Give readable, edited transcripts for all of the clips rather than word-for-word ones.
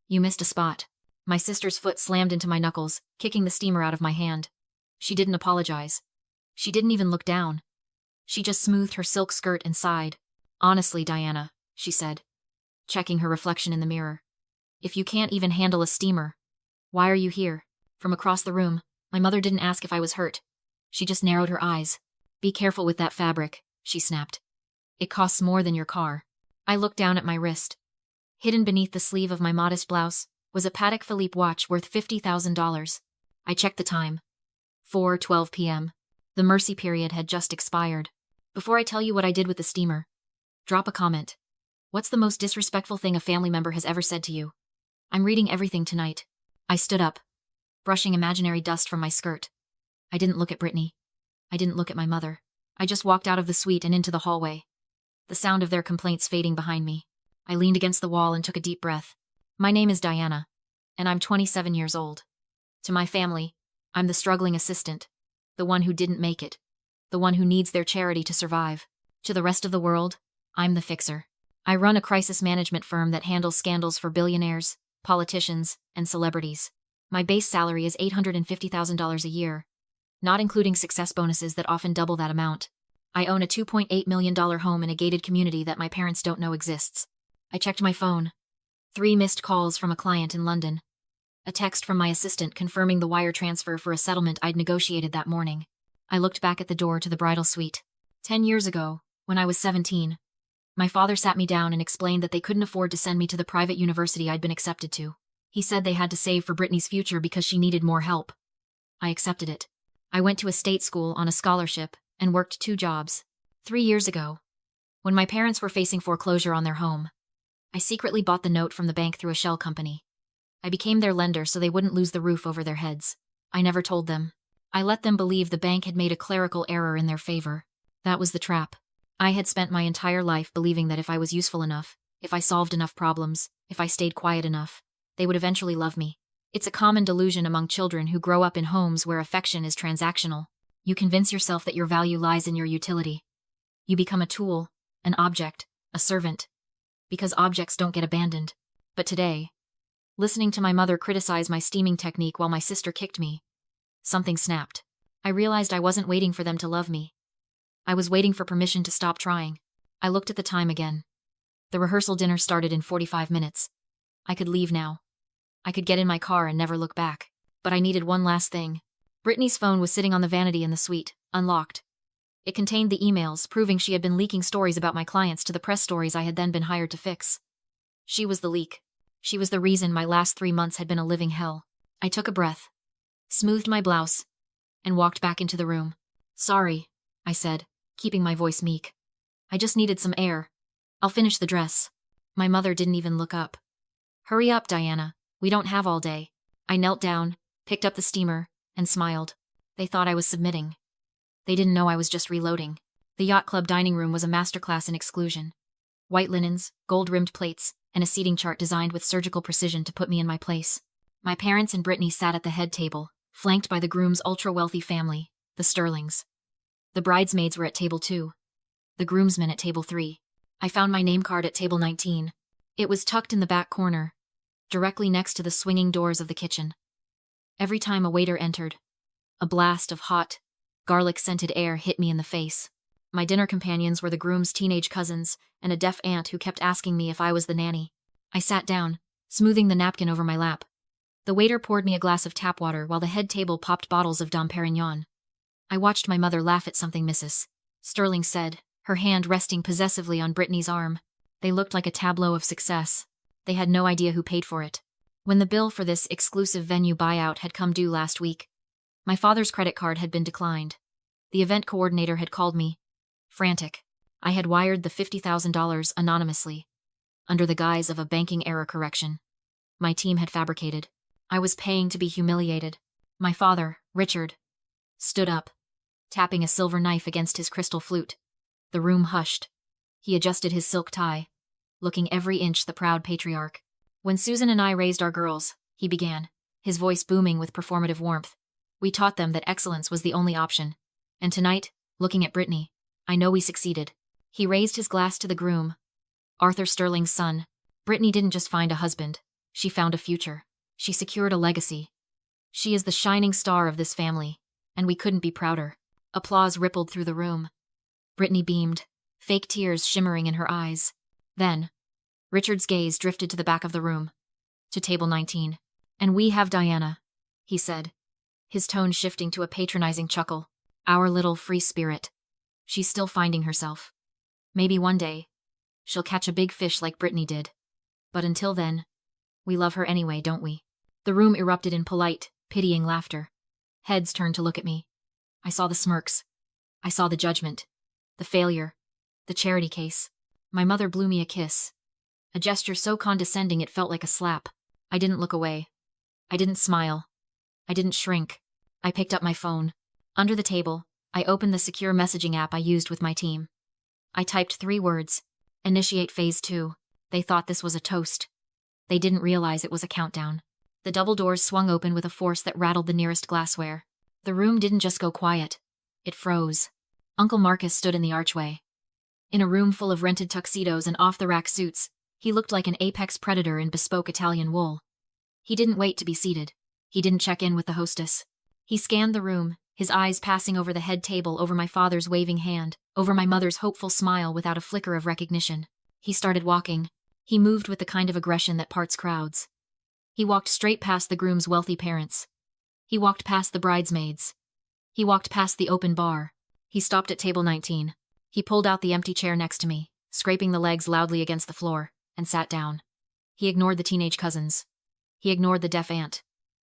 You missed a spot. My sister's foot slammed into my knuckles, kicking the steamer out of my hand. She didn't apologize. She didn't even look down. She just smoothed her silk skirt and sighed. Honestly, Diana, she said, checking her reflection in the mirror. If you can't even handle a steamer, why are you here? From across the room, my mother didn't ask if I was hurt. She just narrowed her eyes. Be careful with that fabric, she snapped. It costs more than your car. I looked down at my wrist. Hidden beneath the sleeve of my modest blouse was a Patek Philippe watch worth $50,000. I checked the time. 4:12 p.m. The mercy period had just expired. Before I tell you what I did with the steamer, drop a comment. What's the most disrespectful thing a family member has ever said to you? I'm reading everything tonight. I stood up, brushing imaginary dust from my skirt. I didn't look at Brittany. I didn't look at my mother. I just walked out of the suite and into the hallway, the sound of their complaints fading behind me. I leaned against the wall and took a deep breath. My name is Diana, and I'm 27 years old. To my family, I'm the struggling assistant, the one who didn't make it, the one who needs their charity to survive. To the rest of the world, I'm the fixer. I run a crisis management firm that handles scandals for billionaires, politicians, and celebrities. My base salary is $850,000 a year, not including success bonuses that often double that amount. I own a $2.8 million home in a gated community that my parents don't know exists. I checked my phone. 3 missed calls from a client in London. A text from my assistant confirming the wire transfer for a settlement I'd negotiated that morning. I looked back at the door to the bridal suite. 10 years ago, when I was 17, my father sat me down and explained that they couldn't afford to send me to the private university I'd been accepted to. He said they had to save for Brittany's future because she needed more help. I accepted it. I went to a state school on a scholarship and worked 2 jobs. 3 years ago, when my parents were facing foreclosure on their home, I secretly bought the note from the bank through a shell company. I became their lender so they wouldn't lose the roof over their heads. I never told them. I let them believe the bank had made a clerical error in their favor. That was the trap. I had spent my entire life believing that if I was useful enough, if I solved enough problems, if I stayed quiet enough, they would eventually love me. It's a common delusion among children who grow up in homes where affection is transactional. You convince yourself that your value lies in your utility. You become a tool, an object, a servant. Because objects don't get abandoned. But today, listening to my mother criticize my steaming technique while my sister kicked me, something snapped. I realized I wasn't waiting for them to love me. I was waiting for permission to stop trying. I looked at the time again. The rehearsal dinner started in 45 minutes. I could leave now. I could get in my car and never look back. But I needed one last thing. Brittany's phone was sitting on the vanity in the suite, unlocked. It contained the emails proving she had been leaking stories about my clients to the press stories I had then been hired to fix. She was the leak. She was the reason my last 3 months had been a living hell. I took a breath, smoothed my blouse, and walked back into the room. Sorry, I said, keeping my voice meek. I just needed some air. I'll finish the dress. My mother didn't even look up. Hurry up, Diana. We don't have all day. I knelt down, picked up the steamer, and smiled. They thought I was submitting. They didn't know I was just reloading. The yacht club dining room was a masterclass in exclusion. White linens, gold-rimmed plates, and a seating chart designed with surgical precision to put me in my place. My parents and Brittany sat at the head table, flanked by the groom's ultra-wealthy family, the Sterlings. The bridesmaids were at table 2. The groomsmen at table 3. I found my name card at table 19. It was tucked in the back corner, directly next to the swinging doors of the kitchen. Every time a waiter entered, a blast of hot, garlic-scented air hit me in the face. My dinner companions were the groom's teenage cousins and a deaf aunt who kept asking me if I was the nanny. I sat down, smoothing the napkin over my lap. The waiter poured me a glass of tap water while the head table popped bottles of Dom Perignon. I watched my mother laugh at something Mrs. Sterling said, her hand resting possessively on Brittany's arm. They looked like a tableau of success. They had no idea who paid for it. When the bill for this exclusive venue buyout had come due last week, my father's credit card had been declined. The event coordinator had called me. Frantic. I had wired the $50,000 anonymously, under the guise of a banking error correction. My team had fabricated. I was paying to be humiliated. My father, Richard, stood up, tapping a silver knife against his crystal flute. The room hushed. He adjusted his silk tie, looking every inch the proud patriarch. When Susan and I raised our girls, he began, his voice booming with performative warmth. We taught them that excellence was the only option. And tonight, looking at Brittany, I know we succeeded. He raised his glass to the groom, Arthur Sterling's son. Brittany didn't just find a husband. She found a future. She secured a legacy. She is the shining star of this family, and we couldn't be prouder. Applause rippled through the room. Brittany beamed, fake tears shimmering in her eyes. Then, Richard's gaze drifted to the back of the room, to table 19. "And we have Diana," he said, his tone shifting to a patronizing chuckle. "Our little free spirit. She's still finding herself. Maybe one day, she'll catch a big fish like Brittany did. But until then, we love her anyway, don't we?" The room erupted in polite, pitying laughter. Heads turned to look at me. I saw the smirks. I saw the judgment. The failure. The charity case. My mother blew me a kiss. A gesture so condescending it felt like a slap. I didn't look away. I didn't smile. I didn't shrink. I picked up my phone. Under the table, I opened the secure messaging app I used with my team. I typed 3 words. Initiate phase 2. They thought this was a toast. They didn't realize it was a countdown. The double doors swung open with a force that rattled the nearest glassware. The room didn't just go quiet. It froze. Uncle Marcus stood in the archway. In a room full of rented tuxedos and off-the-rack suits, he looked like an apex predator in bespoke Italian wool. He didn't wait to be seated. He didn't check in with the hostess. He scanned the room, his eyes passing over the head table, over my father's waving hand, over my mother's hopeful smile without a flicker of recognition. He started walking. He moved with the kind of aggression that parts crowds. He walked straight past the groom's wealthy parents. He walked past the bridesmaids. He walked past the open bar. He stopped at table 19. He pulled out the empty chair next to me, scraping the legs loudly against the floor, and sat down. He ignored the teenage cousins. He ignored the deaf aunt.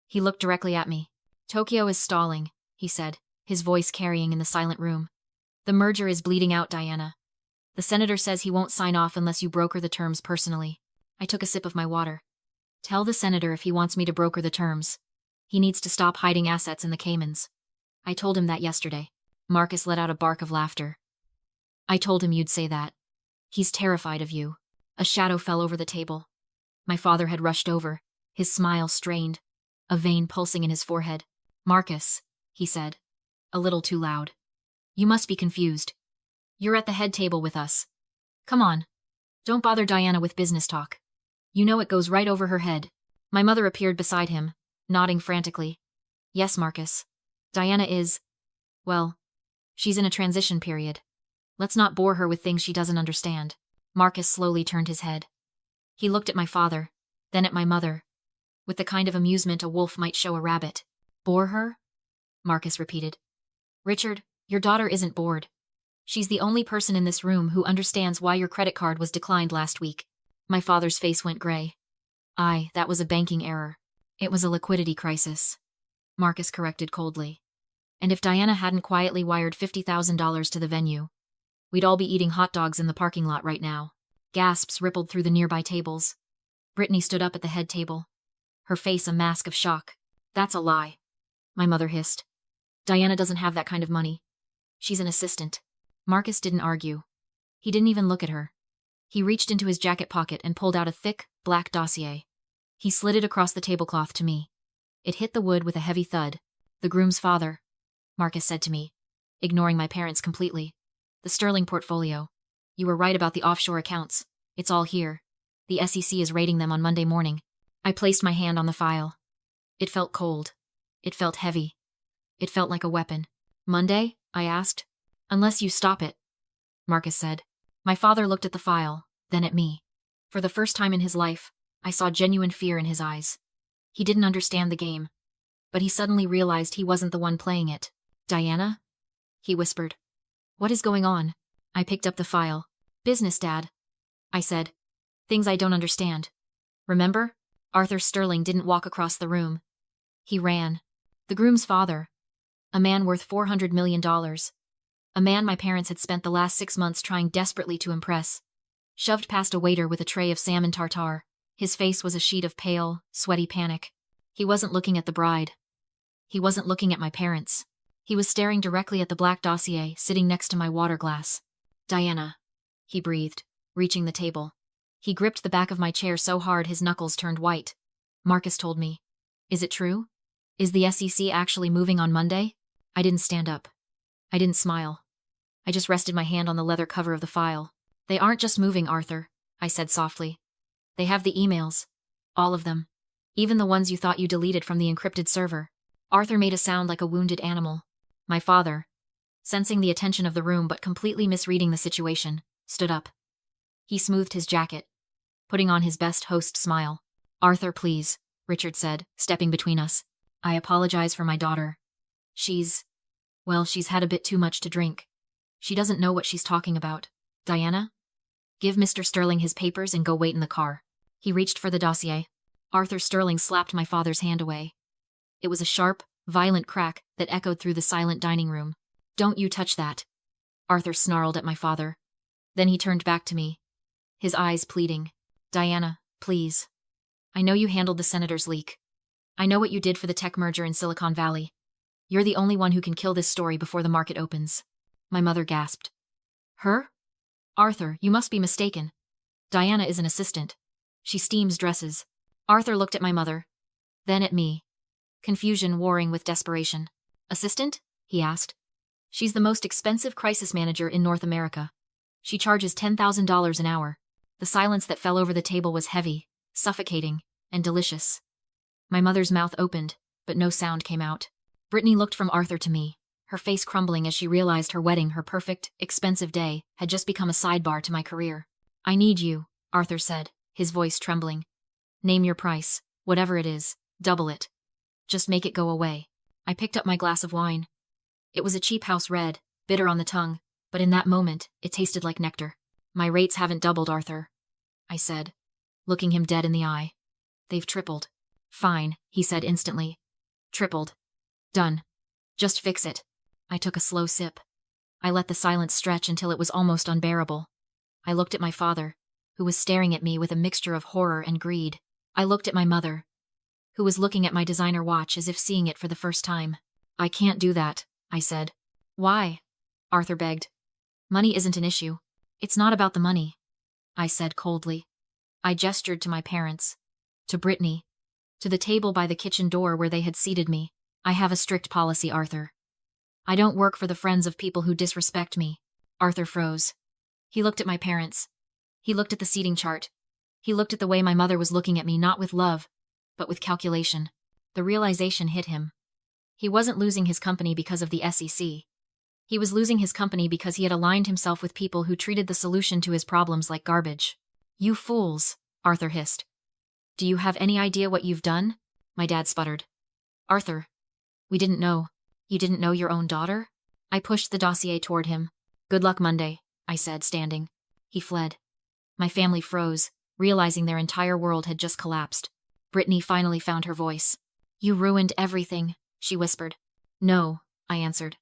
He looked directly at me. "Tokyo is stalling," he said, his voice carrying in the silent room. "The merger is bleeding out, Diana. The senator says he won't sign off unless you broker the terms personally." I took a sip of my water. "Tell the senator if he wants me to broker the terms. He needs to stop hiding assets in the Caymans." I told him that yesterday. Marcus let out a bark of laughter. "I told him you'd say that. He's terrified of you." A shadow fell over the table. My father had rushed over, his smile strained, a vein pulsing in his forehead. "Marcus," he said, a little too loud. "You must be confused. You're at the head table with us. Come on. Don't bother Diana with business talk. You know it goes right over her head." My mother appeared beside him, nodding frantically. "Yes, Marcus. Diana is, well, she's in a transition period. Let's not bore her with things she doesn't understand." Marcus slowly turned his head. He looked at my father, then at my mother, with the kind of amusement a wolf might show a rabbit. "Bore her?" Marcus repeated. "Richard, your daughter isn't bored. She's the only person in this room who understands why your credit card was declined last week." My father's face went gray. That was a banking error. It was a liquidity crisis," Marcus corrected coldly. "And if Diana hadn't quietly wired $50,000 to the venue, we'd all be eating hot dogs in the parking lot right now." Gasps rippled through the nearby tables. Brittany stood up at the head table, her face a mask of shock. "That's a lie," my mother hissed. "Diana doesn't have that kind of money. She's an assistant." Marcus didn't argue. He didn't even look at her. He reached into his jacket pocket and pulled out a thick, black dossier. He slid it across the tablecloth to me. It hit the wood with a heavy thud. "The groom's father," Marcus said to me, ignoring my parents completely. "The Sterling portfolio. You were right about the offshore accounts. It's all here. The SEC is raiding them on Monday morning." I placed my hand on the file. It felt cold. It felt heavy. It felt like a weapon. "Monday?" I asked. "Unless you stop it," Marcus said. My father looked at the file, then at me. For the first time in his life, I saw genuine fear in his eyes. He didn't understand the game, but he suddenly realized he wasn't the one playing it. "Diana?" he whispered. "What is going on?" I picked up the file. "Business, Dad," I said. "Things I don't understand. Remember? Arthur Sterling didn't walk across the room. He ran. The groom's father. A man worth $400 million. A man my parents had spent the last 6 months trying desperately to impress. Shoved past a waiter with a tray of salmon tartare. His face was a sheet of pale, sweaty panic. He wasn't looking at the bride. He wasn't looking at my parents. He was staring directly at the black dossier sitting next to my water glass. "Diana," he breathed, reaching the table. He gripped the back of my chair so hard his knuckles turned white. "Marcus told me. Is it true? Is the SEC actually moving on Monday?" I didn't stand up. I didn't smile. I just rested my hand on the leather cover of the file. "They aren't just moving, Arthur," I said softly. "They have the emails. All of them. Even the ones you thought you deleted from the encrypted server. Arthur made a sound like a wounded animal. My father, sensing the attention of the room but completely misreading the situation, stood up. He smoothed his jacket, putting on his best host smile. Arthur, please, Richard said, stepping between us. I apologize for my daughter. She's had a bit too much to drink. She doesn't know what she's talking about. Diana? Give Mr. Sterling his papers and go wait in the car. He reached for the dossier. Arthur Sterling slapped my father's hand away. It was a sharp, violent crack that echoed through the silent dining room. Don't you touch that. Arthur snarled at my father. Then he turned back to me, his eyes pleading. Diana, please. I know you handled the senator's leak. I know what you did for the tech merger in Silicon Valley. You're the only one who can kill this story before the market opens. My mother gasped. Her? Arthur, you must be mistaken. Diana is an assistant. She steams dresses. Arthur looked at my mother, then at me, confusion warring with desperation. Assistant? He asked. She's the most expensive crisis manager in North America. She charges $10,000 an hour. The silence that fell over the table was heavy, suffocating, and delicious. My mother's mouth opened, but no sound came out. Brittany looked from Arthur to me, her face crumbling as she realized her wedding, her perfect, expensive day, had just become a sidebar to my career. I need you, Arthur said, his voice trembling. Name your price, whatever it is, double it. Just make it go away. I picked up my glass of wine. It was a cheap house red, bitter on the tongue, but in that moment, it tasted like nectar. My rates haven't doubled, Arthur, I said, looking him dead in the eye. They've tripled. Fine, he said instantly. Tripled. Done. Just fix it. I took a slow sip. I let the silence stretch until it was almost unbearable. I looked at my father, who was staring at me with a mixture of horror and greed. I looked at my mother, who was looking at my designer watch as if seeing it for the first time. I can't do that, I said. Why? Arthur begged. Money isn't an issue. It's not about the money, I said coldly. I gestured to my parents, to Brittany, to the table by the kitchen door where they had seated me. I have a strict policy, Arthur. I don't work for the friends of people who disrespect me. Arthur froze. He looked at my parents. He looked at the seating chart. He looked at the way my mother was looking at me, not with love, but with calculation. The realization hit him. He wasn't losing his company because of the SEC. He was losing his company because he had aligned himself with people who treated the solution to his problems like garbage. You fools, Arthur hissed. Do you have any idea what you've done? My dad sputtered. Arthur, we didn't know. You didn't know your own daughter? I pushed the dossier toward him. Good luck Monday, I said, standing. He fled. My family froze, realizing their entire world had just collapsed. Brittany finally found her voice. You ruined everything, she whispered. No, I answered.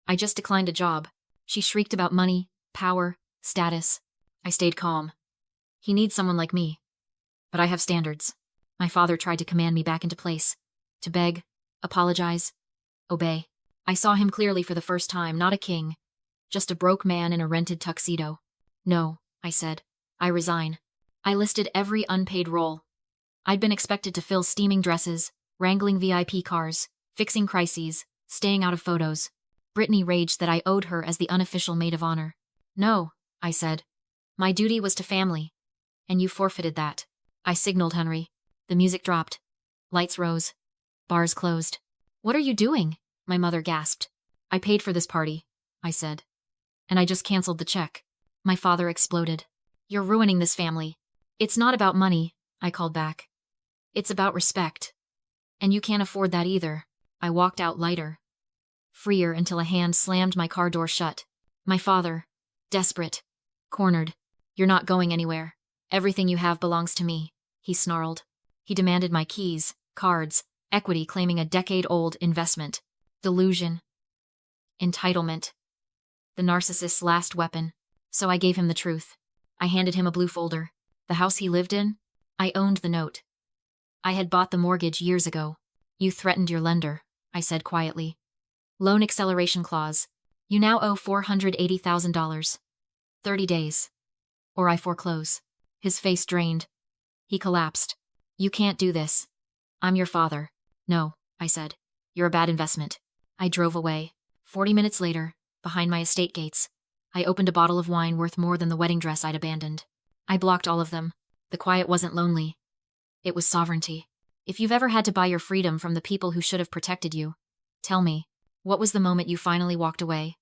I just declined a job. She shrieked about money, power, status. I stayed calm. He needs someone like me. But I have standards. My father tried to command me back into place. To beg, apologize, obey. I saw him clearly for the first time, not a king. Just a broke man in a rented tuxedo. No, I said. I resign. I listed every unpaid role. I'd been expected to fill steaming dresses, wrangling VIP cars, fixing crises, staying out of photos. Brittany raged that I owed her as the unofficial maid of honor. No, I said. My duty was to family. And you forfeited that. I signaled Henry. The music dropped. Lights rose. Bars closed. What are you doing? My mother gasped. I paid for this party, I said. And I just canceled the check. My father exploded. You're ruining this family. It's not about money, I called back. It's about respect. And you can't afford that either. I walked out lighter, freer until a hand slammed my car door shut. My father, desperate, cornered. You're not going anywhere. Everything you have belongs to me, he snarled. He demanded my keys, cards, equity claiming a decade-old investment. Delusion. Entitlement. The narcissist's last weapon. So I gave him the truth. I handed him a blue folder. The house he lived in? I owned the note. I had bought the mortgage years ago. You threatened your lender, I said quietly. Loan acceleration clause. You now owe $480,000. 30 days. Or I foreclose. His face drained. He collapsed. You can't do this. I'm your father. No, I said. You're a bad investment. I drove away. 40 minutes later, behind my estate gates, I opened a bottle of wine worth more than the wedding dress I'd abandoned. I blocked all of them. The quiet wasn't lonely. It was sovereignty. If you've ever had to buy your freedom from the people who should have protected you, tell me, what was the moment you finally walked away?